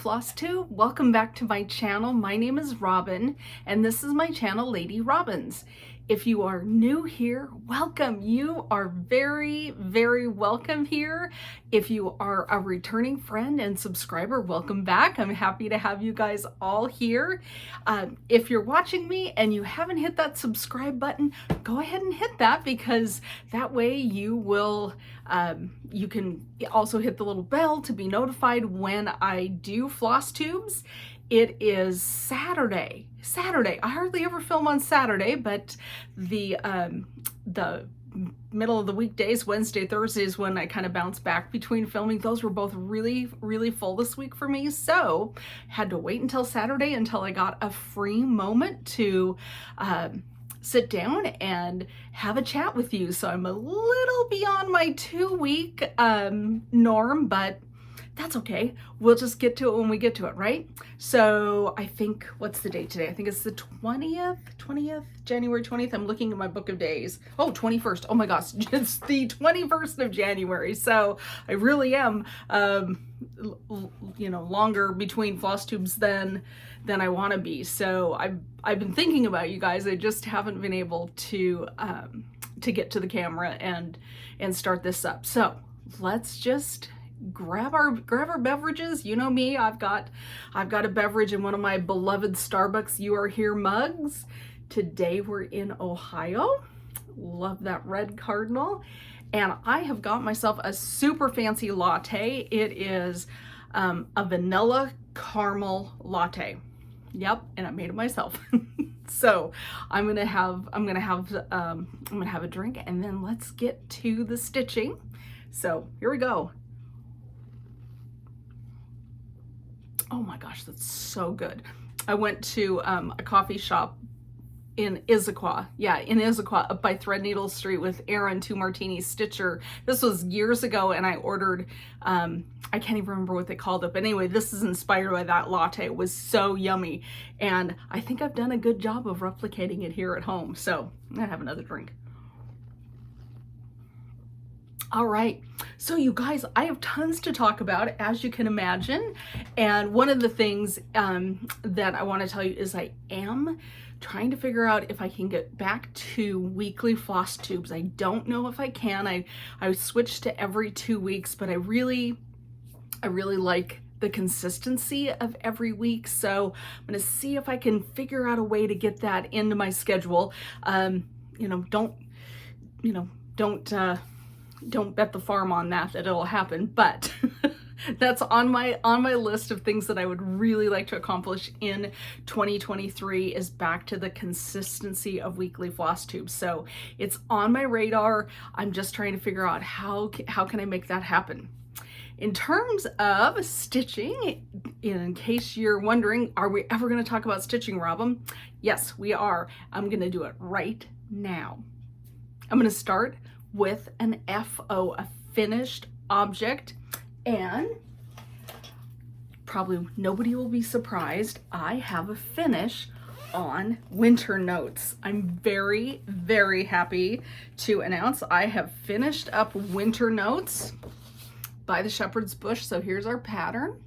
FlossTube. Welcome back to my channel. My name is Robin and this is my channel, Lady Robins. If you are new here, welcome. You are very, very welcome here. If you are a returning friend and subscriber, welcome back. I'm happy to have you guys all here. If you're watching me and you haven't hit that subscribe button, go ahead and hit that, because that way you will, you can also hit the little bell to be notified when I do floss tubes. It is Saturday. I hardly ever film on Saturday, but the middle of the weekdays, Wednesday, Thursdays, when I kind of bounce back between filming, those were both really, really full this week for me. So had to wait until Saturday until I got a free moment to sit down and have a chat with you. So I'm a little beyond my 2-week norm, but that's okay. We'll just get to it when we get to it, right? So I think, what's the date today? I think it's the 20th, January 20th. I'm looking at my book of days. Oh, 21st. Oh my gosh, it's the 21st of January. So I really am, you know, longer between floss tubes than I want to be. So I've been thinking about you guys. I just haven't been able to get to the camera and start this up. So let's just grab our beverages. You know me, I've got a beverage in one of my beloved Starbucks You Are Here mugs. Today we're in Ohio. Love that red Cardinal. And I have got myself a super fancy latte. It is a vanilla caramel latte. Yep, and I made it myself. So I'm gonna have a drink, and then let's get to the stitching. So here we go. Oh my gosh, that's so good. I went to a coffee shop in Issaquah. Yeah, in Issaquah, up by Threadneedle Street with Aaron, 2 Martini Stitcher. This was years ago, and I ordered, I can't even remember what they called it, but anyway, this is inspired by that latte. It was so yummy, and I think I've done a good job of replicating it here at home. So I'm gonna have another drink. All right, so you guys, I have tons to talk about, as you can imagine. And one of the things that I want to tell you is I am trying to figure out if I can get back to weekly floss tubes. I don't know if I can. I switched to every 2 weeks, but I really like the consistency of every week. So I'm going to see if I can figure out a way to get that into my schedule. Don't bet the farm on that it'll happen, but that's on my list of things that I would really like to accomplish in 2023, is back to the consistency of weekly floss tubes. So it's on my radar. I'm just trying to figure out how can I make that happen. In terms of stitching, in case you're wondering, are we ever going to talk about stitching, Robin? Yes, we are. I'm going to do it right now. I'm going to start with an FO, a finished object, and probably nobody will be surprised, I have a finish on Winter Notes. I'm very, very happy to announce I have finished up Winter Notes by the Shepherd's Bush. So here's our pattern.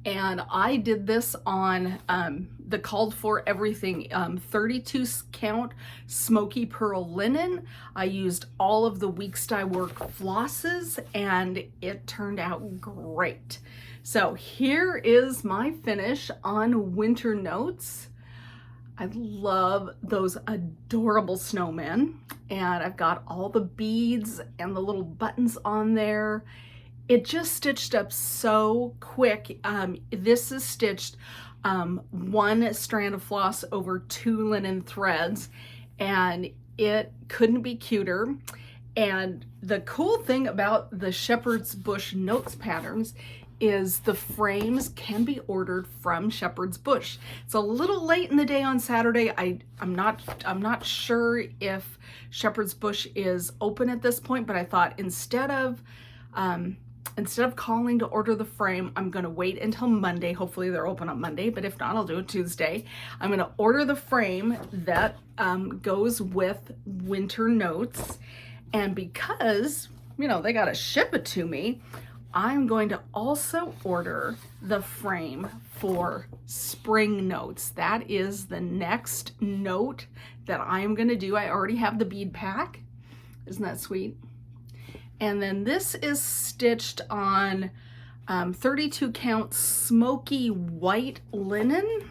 And I did this on the Called For Everything 32 count Smokey Pearl linen. I used all of the Weeks Dye Work flosses, and it turned out great. So here is my finish on Winter Notes. I love those adorable snowmen, and I've got all the beads and the little buttons on there. It just stitched up so quick. This is stitched 1 strand of floss over 2 linen threads, and it couldn't be cuter. And the cool thing about the Shepherd's Bush Notes patterns is the frames can be ordered from Shepherd's Bush. It's a little late in the day on Saturday. I'm not sure if Shepherd's Bush is open at this point, but I thought instead of calling to order the frame, I'm gonna wait until Monday. Hopefully they're open on Monday, but if not, I'll do it Tuesday. I'm gonna order the frame that goes with Winter Notes. And because, you know, they gotta ship it to me, I'm going to also order the frame for Spring Notes. That is the next note that I am going to do. I already have the bead pack. Isn't that sweet? And then this is stitched on 32 count smoky white linen.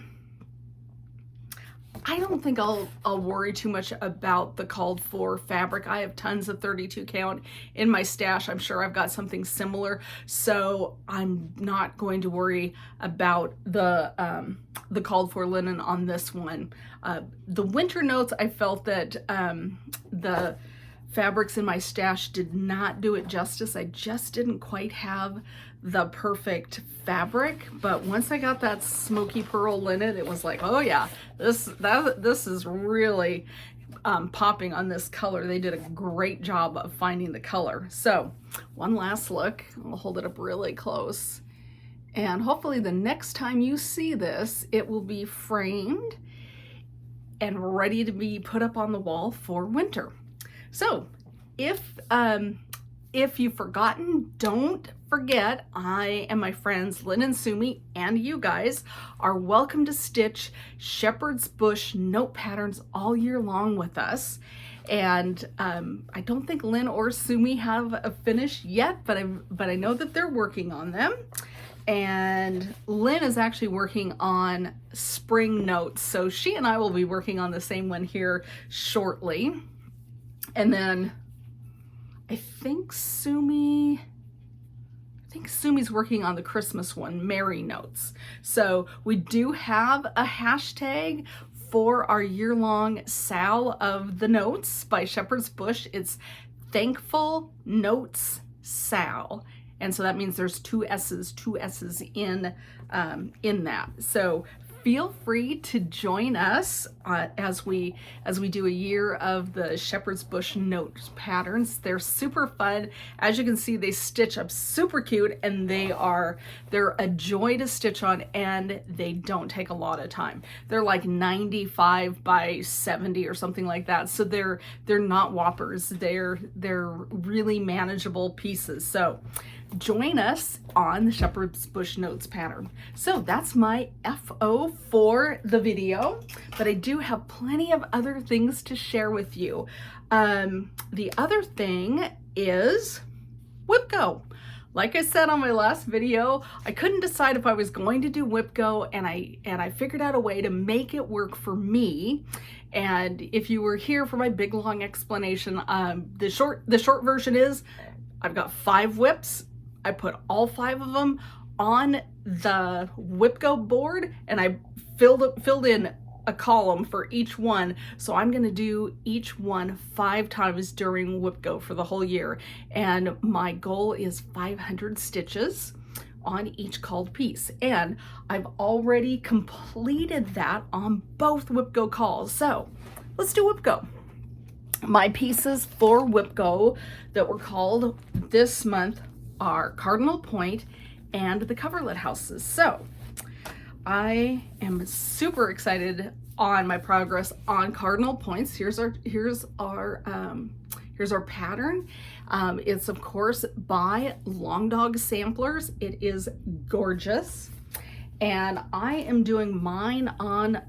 I don't think I'll worry too much about the called for fabric. I have tons of 32 count in my stash. I'm sure I've got something similar, so I'm not going to worry about the called for linen on this one. The winter notes, I felt that the fabrics in my stash did not do it justice. I just didn't quite have the perfect fabric, but once I got that Smokey Pearl linen, it was like, oh yeah, this is really popping on this color. They did a great job of finding the color. So one last look. I'll hold it up really close, and hopefully the next time you see this, it will be framed and ready to be put up on the wall for winter. So if you've forgotten, don't forget, I and my friends Lynn and Sumi and you guys are welcome to stitch shepherd's bush note patterns all year long with us. And I don't think Lynn or Sumi have a finish yet, but I know that they're working on them. And Lynn is actually working on spring notes, so she and I will be working on the same one here shortly. And then I think Sumi's working on the Christmas one, Merry Notes. So we do have a hashtag for our year-long Sal of the Notes by Shepherd's Bush. It's Thankful Notes Sal. And so that means there's two S's in that. So feel free to join us as we do a year of the Shepherd's Bush note patterns. They're super fun. As you can see, they stitch up super cute, and they're a joy to stitch on, and they don't take a lot of time. They're like 95 by 70 or something like that. So they're not whoppers. They're really manageable pieces. So join us on the Shepherd's Bush Notes pattern. So that's my FO for the video, but I do have plenty of other things to share with you. The other thing is WIPGO. Like I said on my last video, I couldn't decide if I was going to do WIPGO, and I figured out a way to make it work for me. And if you were here for my big long explanation, the short version is I've got 5 whips. I put all 5 of them on the WIPGO board, and I filled in a column for each one. So I'm going to do each one 5 times during WIPGO for the whole year. And my goal is 500 stitches on each called piece. And I've already completed that on both WIPGO calls. So let's do WIPGO. My pieces for WIPGO that were called this month are Cardinal Point and the Coverlet Houses. So I am super excited on my progress on Cardinal Points. Here's our pattern. It's of course by Long Dog Samplers. It is gorgeous, and I am doing mine on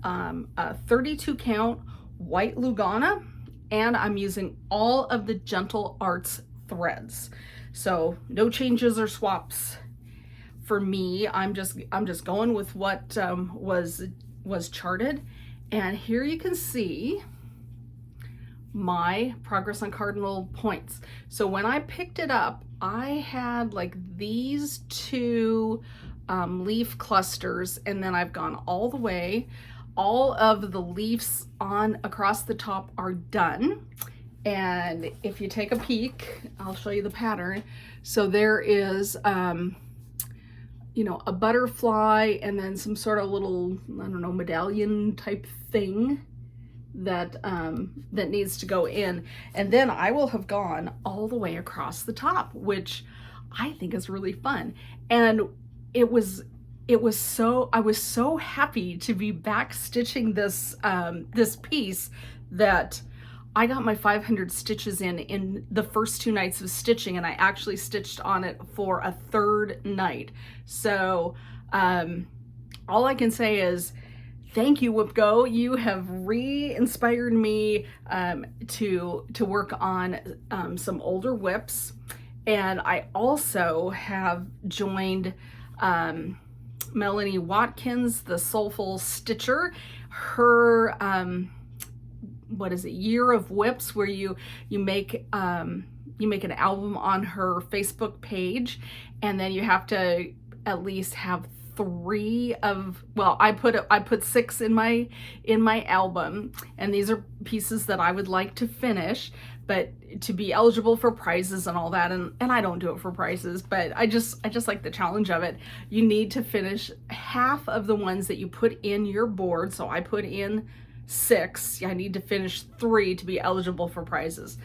a 32 count white Lugana, and I'm using all of the Gentle Arts threads. So no changes or swaps for me. I'm just going with what was charted. And here you can see my progress on Cardinal Points. So when I picked it up, I had like these 2 leaf clusters, and then I've gone all the way. All of the leaves on across the top are done. And if you take a peek, I'll show you the pattern. So there is, you know, a butterfly and then some sort of little, I don't know, medallion type thing that that needs to go in. And then I will have gone all the way across the top, which I think is really fun. And I was so happy to be back stitching this this piece that I got my 500 stitches in the first 2 nights of stitching, and I actually stitched on it for a 3rd night. So all I can say is thank you, WIPGO. You have re-inspired me to work on some older WIPs. And I also have joined Melanie Watkins, the Soulful Stitcher, her what is it, Year of WIPs, where you make an album on her Facebook page, and then you have to at least have 3 of, well, I put 6 in my album, and these are pieces that I would like to finish, but to be eligible for prizes and all that, and I don't do it for prizes, but I just like the challenge of it. You need to finish half of the ones that you put in your board. So I put in 6. I need to finish 3 to be eligible for prizes.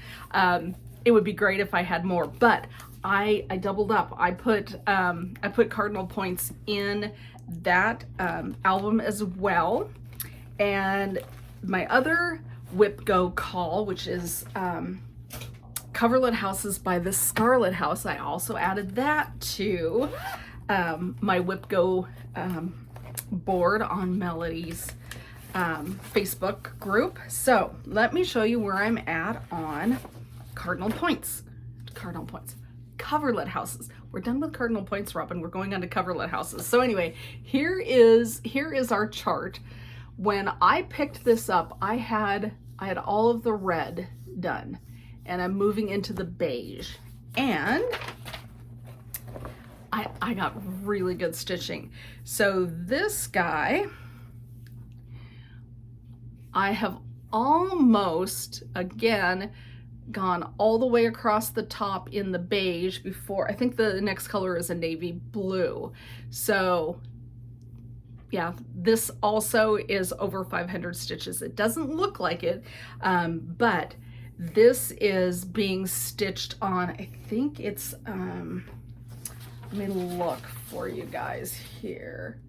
It would be great if I had more, but I doubled up. I put Cardinal Points in that album as well. And my other WIPGO call, which is Coverlet Houses by the Scarlet House, I also added that to my WIPGO board on Melody's Facebook group. So let me show you where I'm at on Cardinal Points. Coverlet Houses. We're done with Cardinal Points, Robin. We're going on to Coverlet Houses. So anyway, here is our chart. When I picked this up, I had all of the red done, and I'm moving into the beige, and I got really good stitching. So this guy, I have almost, again, gone all the way across the top in the beige before. I think the next color is a navy blue. So yeah, this also is over 500 stitches. It doesn't look like it, but this is being stitched on, I think it's, let me look for you guys here.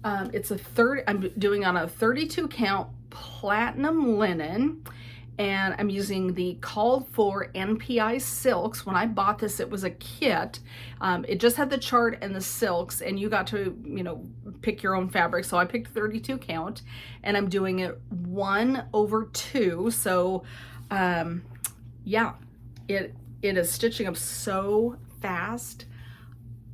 It's I'm doing on a 32 count platinum linen, and I'm using the called for NPI silks. When I bought this, it was a kit. It just had the chart and the silks, and you got to, pick your own fabric. So I picked 32 count, and I'm doing it 1/2. So yeah, it is stitching up so fast.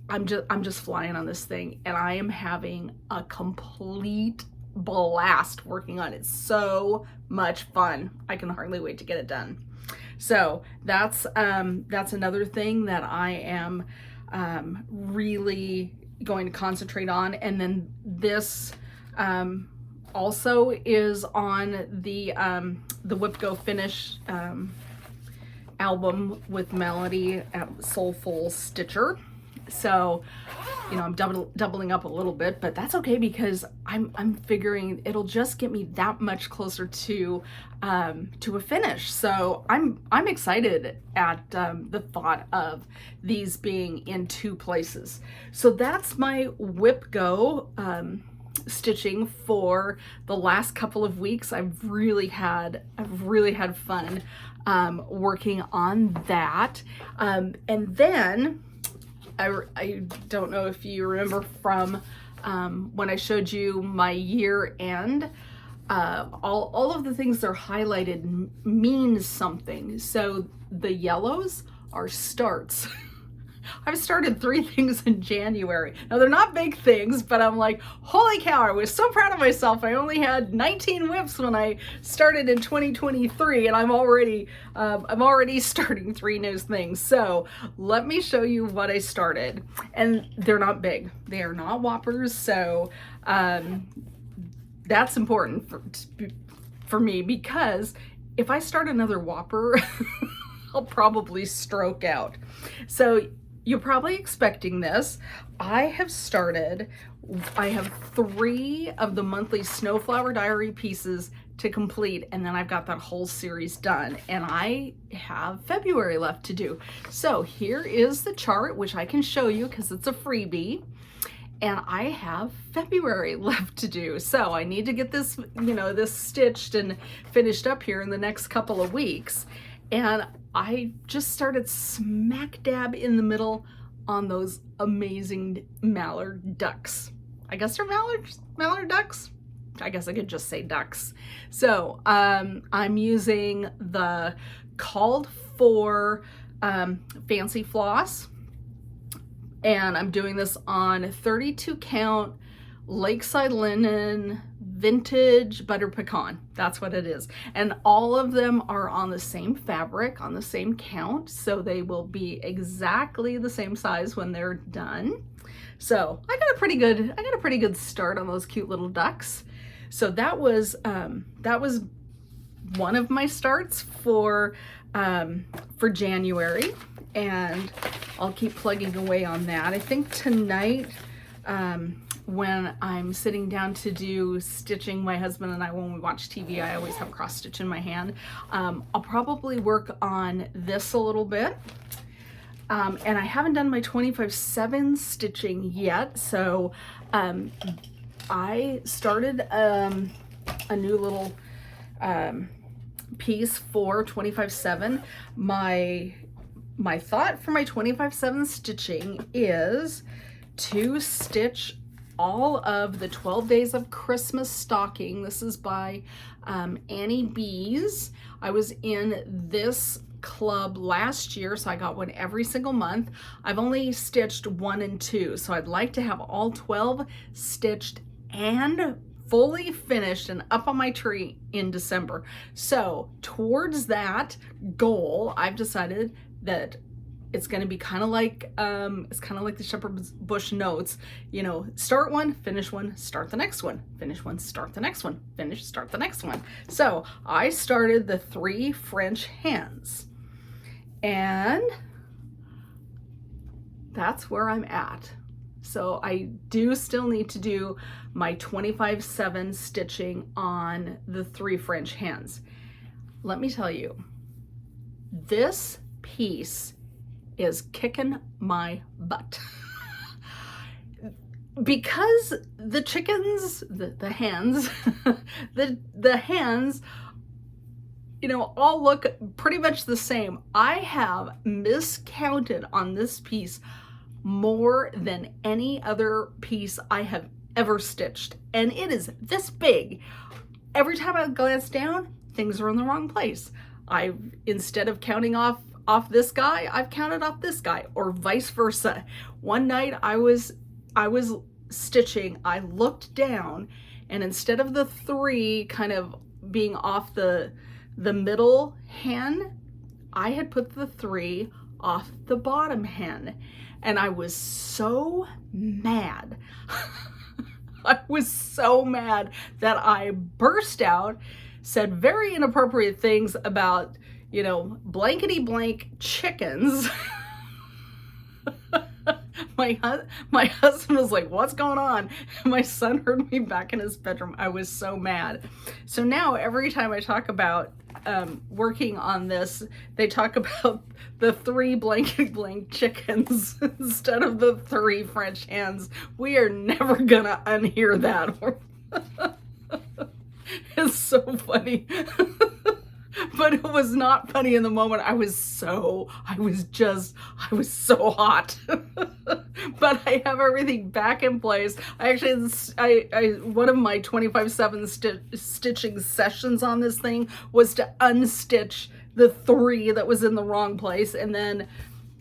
I'm just flying on this thing, and I am having a complete blast working on it. So much fun. I can hardly wait to get it done. So that's another thing that I am really going to concentrate on. And then this also is on the WIPGO Finish album with Melody at Soulful Stitcher. So, I'm doubling up a little bit, but that's okay, because I'm figuring it'll just get me that much closer to a finish. So I'm excited at the thought of these being in 2 places. So that's my WIPGO stitching for the last couple of weeks. I've really had fun working on that, and then I don't know if you remember from when I showed you my year end, all of the things that are highlighted mean something. So the yellows are starts. I've started 3 things in January. Now they're not big things, but I'm like, holy cow, I was so proud of myself. I only had 19 WIPs when I started in 2023, and I'm already starting 3 new things. So let me show you what I started. And they're not big. They are not whoppers. So that's important for me, because if I start another whopper, I'll probably stroke out. So you're probably expecting this. I have 3 of the monthly Snowflower Diary pieces to complete, and then I've got that whole series done, and I have February left to do. So here is the chart, which I can show you because it's a freebie. and I have February left to do. So I need to get this, you know, this stitched and finished up here in the next couple of weeks. And I just started smack dab in the middle on those amazing mallard ducks. I guess they're mallard ducks. I guess I could just say ducks. So I'm using the called for fancy floss, and I'm doing this on 32 count Lakeside linen vintage butter pecan. That's what it is. And all of them are on the same fabric, on the same count, so they will be exactly the same size when they're done. So I got a pretty good start on those cute little ducks. So that was one of my starts for January, and I'll keep plugging away on that. I think tonight, when I'm sitting down to do stitching, my husband and I, when we watch TV, I always have cross stitch in my hand. I'll probably work on this a little bit. And I haven't done my 25/7 stitching yet, so I started a new little piece for 25/7. My thought for my 25/7 stitching is to stitch all of the 12 Days of Christmas stocking. This is by Annie Bees. I was in this club last year, so I got one every single month. I've only stitched 1 and 2, so I'd like to have all 12 stitched and fully finished and up on my tree in December. So towards that goal, I've decided that it's going to be kind of like the Shepherd's Bush notes, you know, start one, finish one, start the next one, finish one, start the next one, finish, start the next one. So I started the 3 French hands, and that's where I'm at. So I do still need to do my 25/7 stitching on the 3 French hands. Let me tell you, this piece is kicking my butt. Because the chickens, the hens, the hens, you know, all look pretty much the same. I have miscounted on this piece more than any other piece I have ever stitched, and it is this big. Every time I glance down, things are in the wrong place. Instead of counting off this guy, I've counted off this guy, or vice versa. One night I was stitching, I looked down, and instead of the 3 kind of being off the middle hen, I had put the 3 off the bottom hen, and I was so mad. I was so mad that I burst out, said very inappropriate things about, you know, blankety blank chickens. My husband was like, what's going on? My son heard me back in his bedroom. I was so mad. So now every time I talk about working on this, they talk about the 3 blankety blank chickens instead of the 3 French hens. We are never gonna unhear that. It's so funny. But it was not funny in the moment. I was so hot. But I have everything back in place. I actually, one of my 25/7 stitching sessions on this thing was to unstitch the 3 that was in the wrong place, and then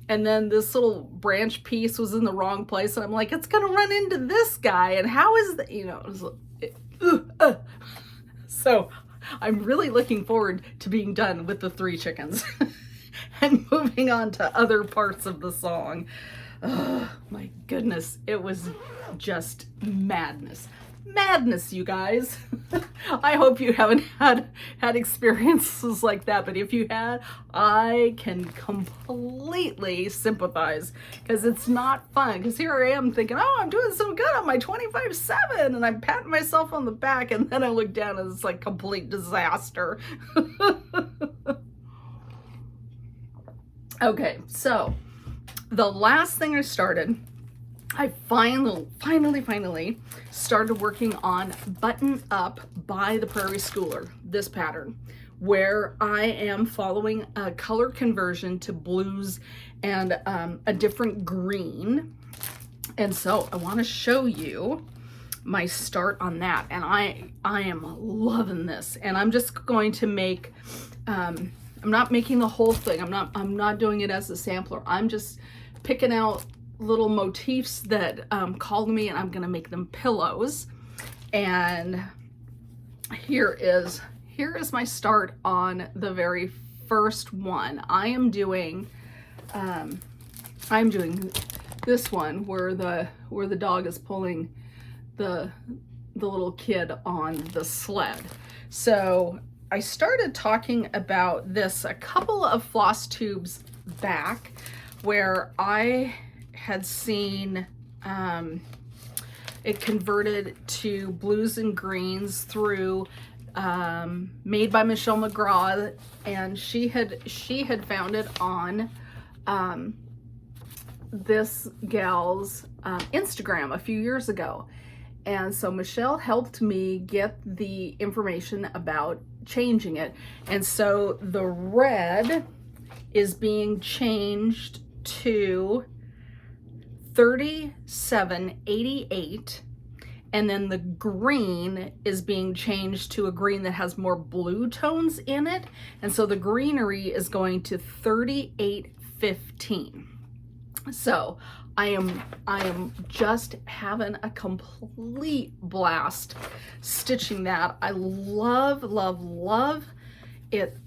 this little branch piece was in the wrong place, and I'm like, it's gonna run into this guy, and how is that, you know, so I'm really looking forward to being done with the 3 chickens and moving on to other parts of the song. Oh my goodness, it was just madness. Madness, you guys. I hope you haven't had experiences like that, but if you had, I can completely sympathize, because it's not fun. Because here I am thinking, oh, I'm doing so good on my 25/7, and I'm patting myself on the back, and then I look down and it's like complete disaster. Okay, so the last thing I started I finally started working on Button Up by the Prairie Schooler, this pattern, where I am following a color conversion to blues and a different green. And so I want to show you my start on that, and I am loving this. And I'm just going to make I'm not making the whole thing. I'm not doing it as a sampler. I'm just picking out little motifs that called me, and I'm gonna make them pillows. And here is my start on the very first one. I'm doing this one where the dog is pulling the little kid on the sled. So I started talking about this a couple of floss tubes back, where I had seen it converted to blues and greens through Made by Michelle McGraw, and she had found it on this gal's Instagram a few years ago. And so Michelle helped me get the information about changing it. And so the red is being changed to 3788, and then the green is being changed to a green that has more blue tones in it, and so the greenery is going to 3815. So I am just having a complete blast stitching that. I love it.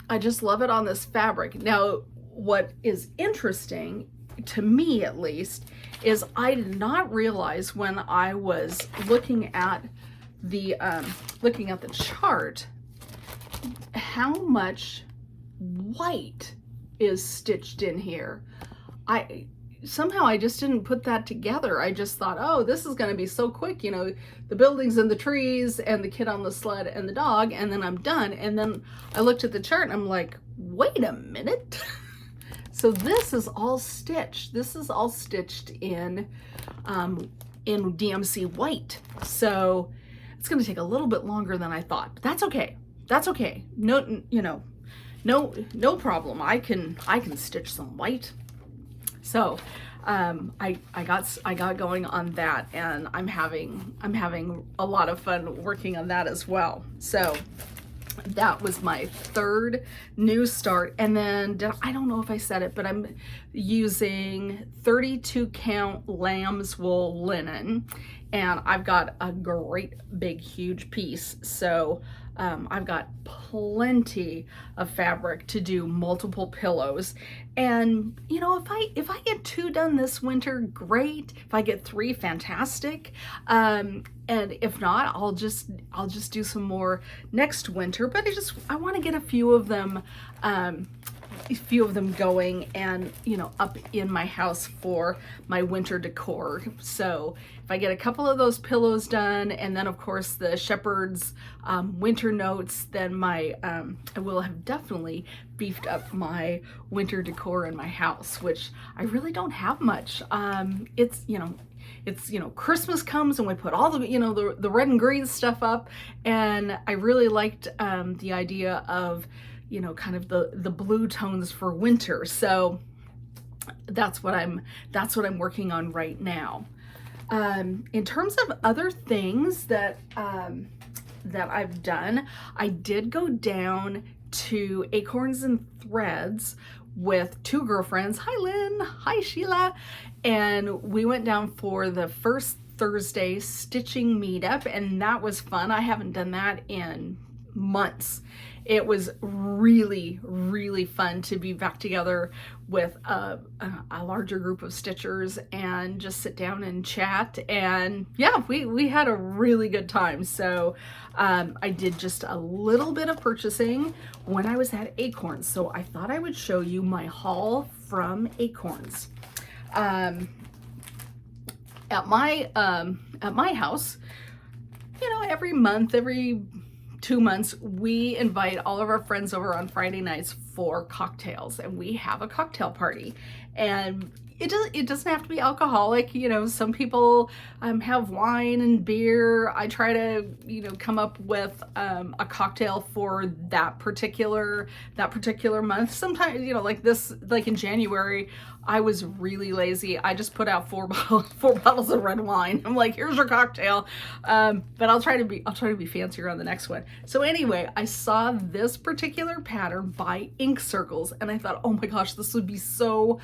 I just love it on this fabric. Now, what is interesting, to me at least, is I did not realize when I was looking at the chart how much white is stitched in here. Somehow I just didn't put that together. I just thought, oh, this is going to be so quick, you know, the buildings and the trees and the kid on the sled and the dog, and then I'm done. And then I looked at the chart and I'm like, wait a minute. So this is all stitched. This is all stitched in DMC white. So it's going to take a little bit longer than I thought, but that's okay. That's okay. No, you know, no problem. I can stitch some white. So I got going on that, and I'm having a lot of fun working on that as well. So that was my third new start. And then I don't know if I said it, but I'm using 32 count Lambswool Linen, and I've got a great big huge piece. So I've got plenty of fabric to do multiple pillows. And you know, if I get 2 done this winter, great. If I get 3, fantastic. And if not, I'll just do some more next winter. But I want to get a few of them going, and you know, up in my house for my winter decor. So if I get a couple of those pillows done, and then of course the shepherd's winter notes, then I will have definitely beefed up my winter decor in my house, which I really don't have much. It's Christmas comes and we put all the red and green stuff up, and I really liked the idea of, you know, kind of the blue tones for winter. So that's what I'm working on right now. In terms of other things that I've done, I did go down to Acorns and Threads with 2 girlfriends. Hi Lynn, hi Sheila. And we went down for the first Thursday stitching meetup, and that was fun. I haven't done that in months. It was really fun to be back together with a larger group of stitchers and just sit down and chat. And yeah, we had a really good time. So I did just a little bit of purchasing when I was at Acorns. So I thought I would show you my haul from Acorns. At my house, you know, every month, every 2 months, we invite all of our friends over on Friday nights for cocktails, and we have a cocktail party. And it doesn't have to be alcoholic. You know, some people have wine and beer. I try to, you know, come up with a cocktail for that particular month. Sometimes, you know, like this, like in January, I was really lazy. I just put out four bottles of red wine. I'm like, here's your cocktail. But I'll try to be fancier on the next one. So anyway, I saw this particular pattern by Ink Circles, and I thought, oh my gosh, this would be so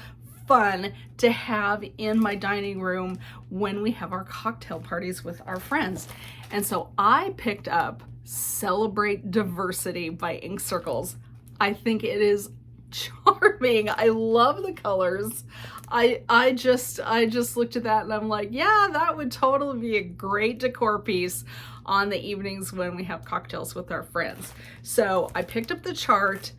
fun to have in my dining room when we have our cocktail parties with our friends. And so I picked up Celebrate Diversity by Ink Circles. I think it is charming. I love the colors. I just looked at that and I'm like, yeah, that would totally be a great decor piece on the evenings when we have cocktails with our friends. So I picked up the chart,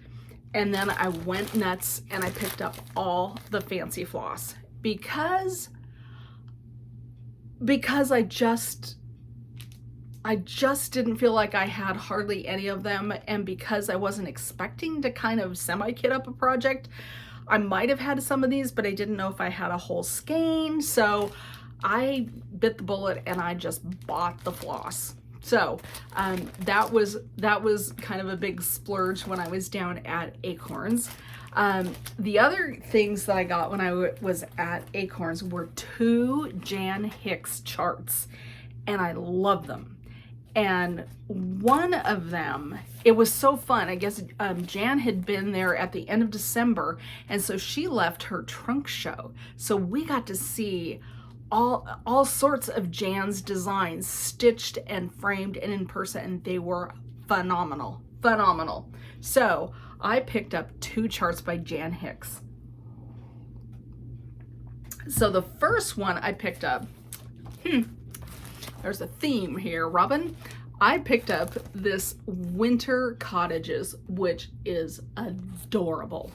and then I went nuts and I picked up all the fancy floss because I just didn't feel like I had hardly any of them, and because I wasn't expecting to kind of semi-kit up a project. I might have had some of these, but I didn't know if I had a whole skein, so I bit the bullet and I just bought the floss. So that was kind of a big splurge when I was down at Acorns. The other things that I got when I was at Acorns were 2 Jan Hicks charts, and I love them. And one of them, it was so fun. I guess Jan had been there at the end of December, and so she left her trunk show. So we got to see all sorts of Jan's designs stitched and framed and in person, and they were phenomenal. So I picked up 2 charts by Jan Hicks. So the first one I picked up, there's a theme here, Robin. I picked up this Winter Cottages, which is adorable.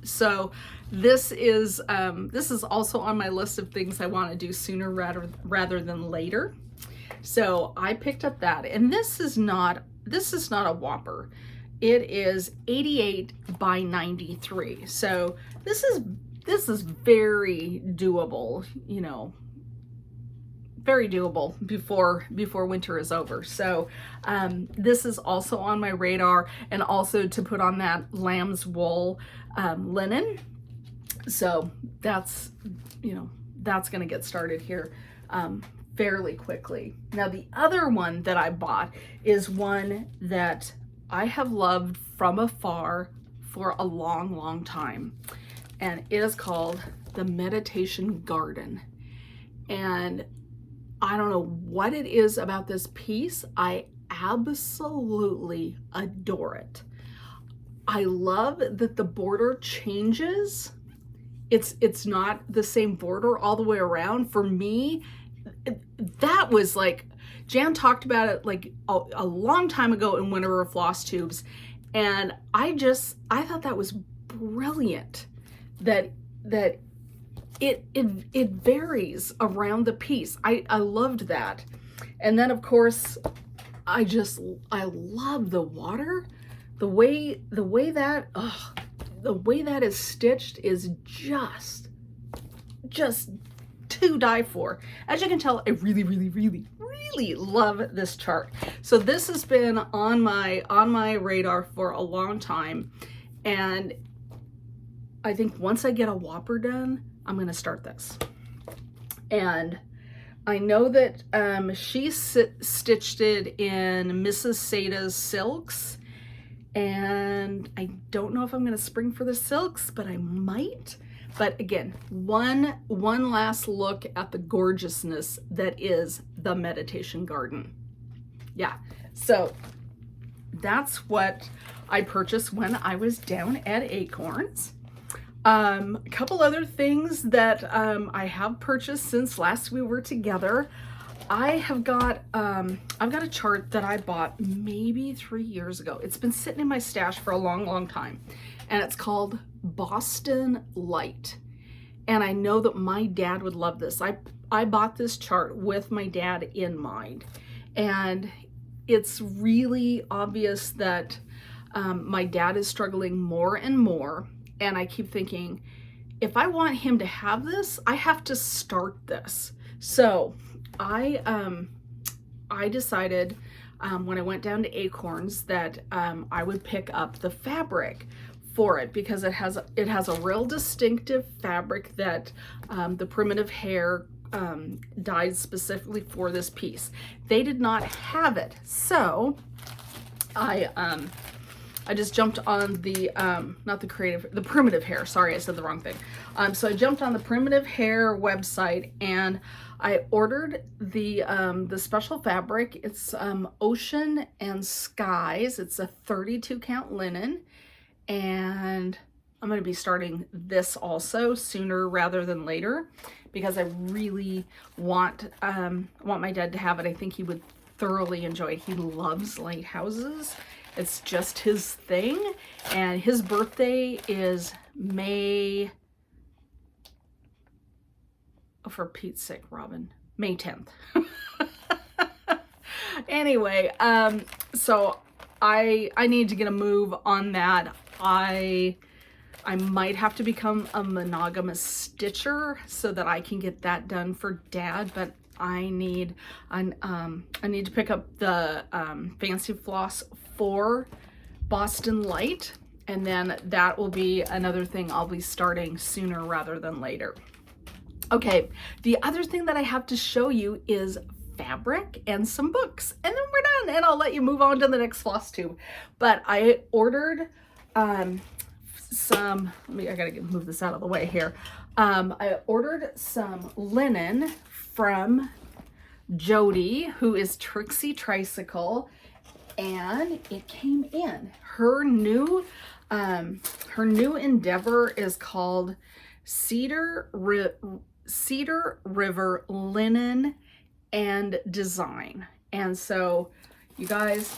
So this is also on my list of things I want to do sooner rather than later. So I picked up that, and this is not a whopper. It is 88 by 93. So this is very doable, you know, very doable before winter is over. So this is also on my radar, and also to put on that Lambswool Linen. So that's, you know, that's gonna get started here fairly quickly. Now the other one that I bought is one that I have loved from afar for a long time, and it is called the Meditation Garden. And I don't know what it is about this piece. I absolutely adore it. I love that the border changes. It's not the same border all the way around. For me, that was like, Jan talked about it like a long time ago in one of her floss tubes, and I thought that was brilliant that it varies around the piece. I loved that. And then of course I love the water. The way that is stitched is just to die for. As you can tell, I really love this chart. So this has been on my radar for a long time, and I think once I get a whopper done, I'm gonna start this. And I know that she stitched it in Mrs. Sada's silks, and I don't know if I'm gonna spring for the silks, but I might. But again, one last look at the gorgeousness that is the Meditation Garden. Yeah, so that's what I purchased when I was down at Acorns. A couple other things that I have purchased since last we were together. I've got a chart that I bought maybe 3 years ago. It's been sitting in my stash for a long time, and it's called Boston Light. And I know that my dad would love this. I bought this chart with my dad in mind, and it's really obvious that my dad is struggling more and more. And I keep thinking, if I want him to have this, I have to start this. So I decided when I went down to Acorns that I would pick up the fabric for it, because it has a real distinctive fabric that the Primitive Hair dyed specifically for this piece. They did not have it, so I just jumped on the the Primitive Hair. Sorry, I said the wrong thing. So I jumped on the Primitive Hair website and I ordered the special fabric. It's Ocean and Skies. It's a 32 count linen, and I'm going to be starting this also sooner rather than later, because I really want my dad to have it. I think he would thoroughly enjoy it. He loves lighthouses. It's just his thing, and his birthday is May, oh, for Pete's sake, Robin, May 10th. Anyway, so I need to get a move on that. I might have to become a monogamous stitcher so that I can get that done for Dad, but I need to pick up the Fancy Floss for Boston Light, and then that will be another thing I'll be starting sooner rather than later. Okay, the other thing that I have to show you is fabric and some books, and then we're done, and I'll let you move on to the next FlossTube. But I ordered some, I gotta move this out of the way here. I ordered some linen from Jody, who is Trixie Tricycle, and it came in. Her new endeavor is called Cedar River Linen and Design. And so, you guys,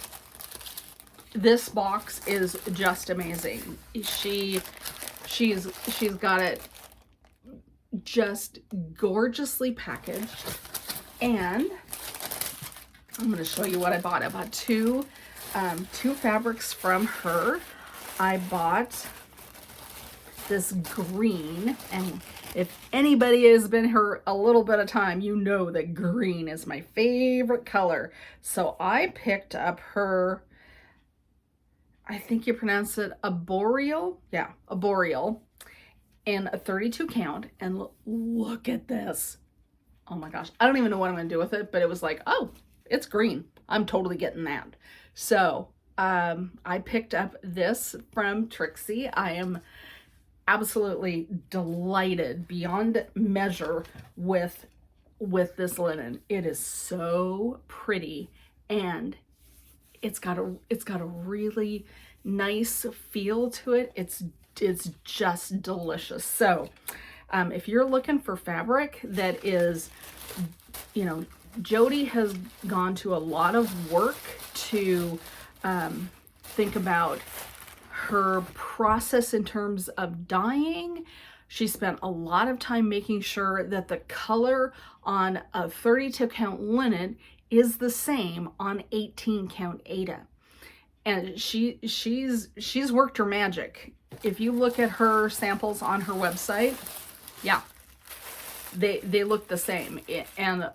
this box is just amazing. She's got it just gorgeously packaged, and I'm going to show you what I bought. I bought two fabrics from her. I bought this green, and if anybody has been here a little bit of time, you know that green is my favorite color. So I picked up her, I think you pronounce it arboreal. Yeah, arboreal, in a 32 count. And look at this. Oh my gosh. I don't even know what I'm going to do with it, but it was like, oh, it's green. I'm totally getting that. So I picked up this from Trixie. I am absolutely delighted beyond measure with this linen. It is so pretty, and it's got a really nice feel to it. It's just delicious. So if you're looking for fabric that is, you know, Jody has gone to a lot of work to think about her process in terms of dyeing. She spent a lot of time making sure that the color on a 32 count linen is the same on 18 count Aida. And she's worked her magic. If you look at her samples on her website, yeah, they look the same. And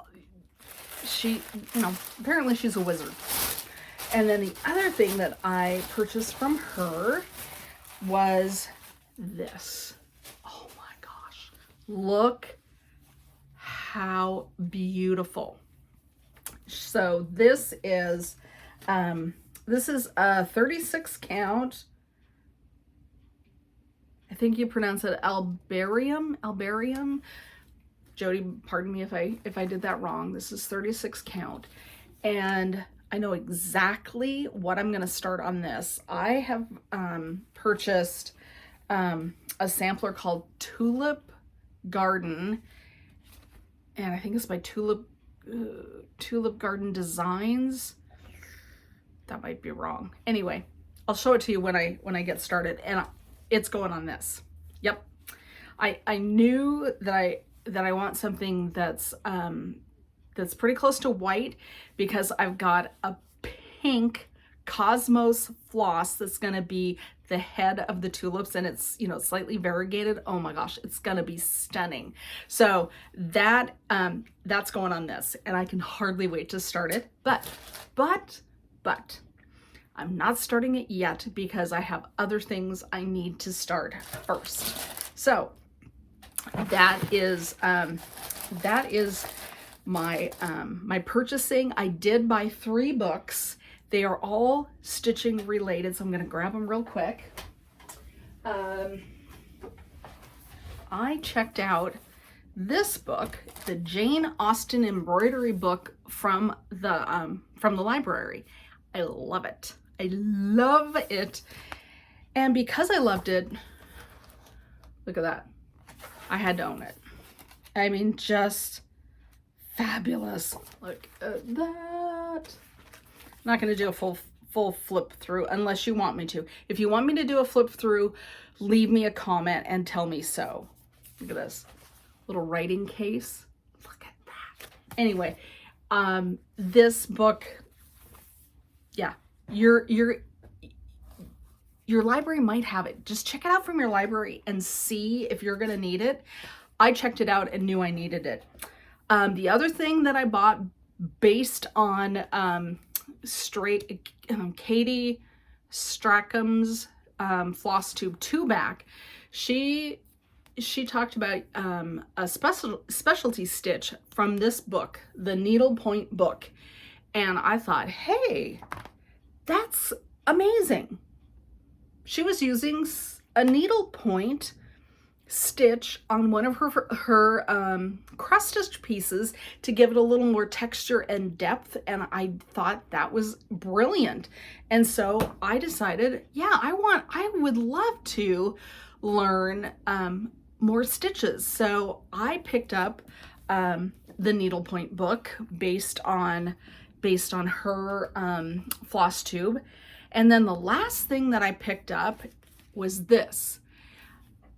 she, you know, apparently she's a wizard. And then the other thing that I purchased from her was this. Oh my gosh. Look how beautiful. So this is a 36 count. I think you pronounce it albarium. Jody, pardon me if I did that wrong. This is 36 count. And I know exactly what I'm going to start on this. I have purchased a sampler called Tulip Garden, and I think it's by Tulip Garden Designs. That might be wrong. Anyway, I'll show it to you when I get started, and it's going on this. Yep. I knew that I want something that's pretty close to white, because I've got a pink Cosmos floss that's going to be the head of the tulips, and it's, you know, slightly variegated. Oh my gosh, it's going to be stunning. So that that's going on this, and I can hardly wait to start it. But I'm not starting it yet because I have other things I need to start first. So that is my my purchasing. I did buy 3 books. They are all stitching related, so I'm going to grab them real quick. I checked out this book, the Jane Austen embroidery book from the library. I love it. I love it. And because I loved it, look at that. I had to own it. I mean, just fabulous. Look at that. I'm not going to do a full flip through unless you want me to. If you want me to do a flip through, leave me a comment and tell me so. Look at this little writing case. Look at that. Anyway, this book, yeah, your library might have it. Just check it out from your library and see if you're going to need it. I checked it out and knew I needed it. The other thing that I bought based on Katie Strackham's FlossTube 2-back, she talked about a specialty stitch from this book, the Needlepoint book, and I thought, hey, that's amazing. She was using a needlepoint stitch on one of her cross stitch pieces to give it a little more texture and depth, and I thought that was brilliant. And so I decided, yeah, I would love to learn more stitches. So I picked up the Needlepoint book based on her FlossTube. And then the last thing that I picked up was this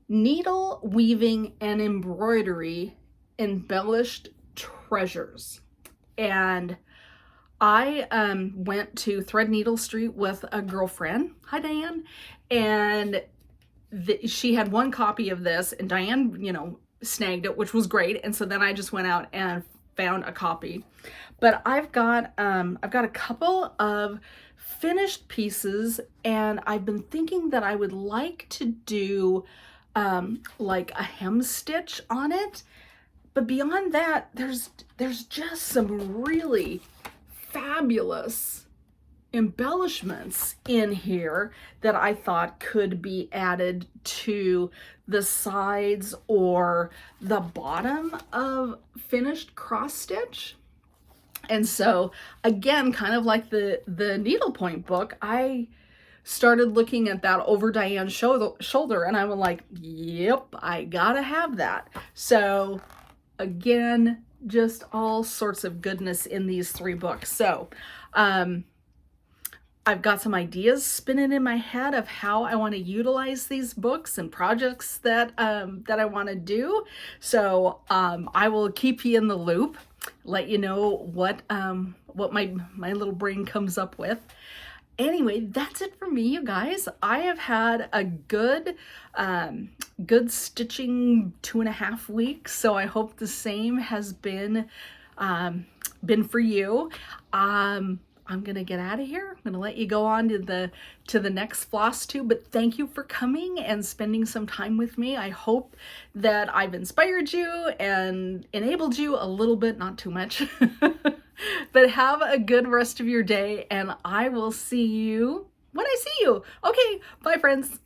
Needleweaving and Embroidery Embellished Treasures. And I went to Threadneedle Street with a girlfriend. Hi, Diane. And she had one copy of this, and Diane, you know, snagged it, which was great. And so then I just went out and found a copy. But I've got a couple of finished pieces, and I've been thinking that I would like to do like a hem stitch on it. But beyond that, there's just some really fabulous embellishments in here that I thought could be added to the sides or the bottom of finished cross stitch. And so again, kind of like the Needlepoint book, I started looking at that over Diane's shoulder, and I was like, yep, I gotta have that. So again, just all sorts of goodness in these 3 books. So I've got some ideas spinning in my head of how I want to utilize these books and projects that I want to do. So I will keep you in the loop, let you know what my little brain comes up with. Anyway, that's it for me, you guys. I have had a good stitching 2.5 weeks, so I hope the same has been for you. I'm gonna get out of here. I'm gonna let you go on to the next FlossTube, but thank you for coming and spending some time with me. I hope that I've inspired you and enabled you a little bit, not too much. But have a good rest of your day, and I will see you when I see you. Okay, bye friends.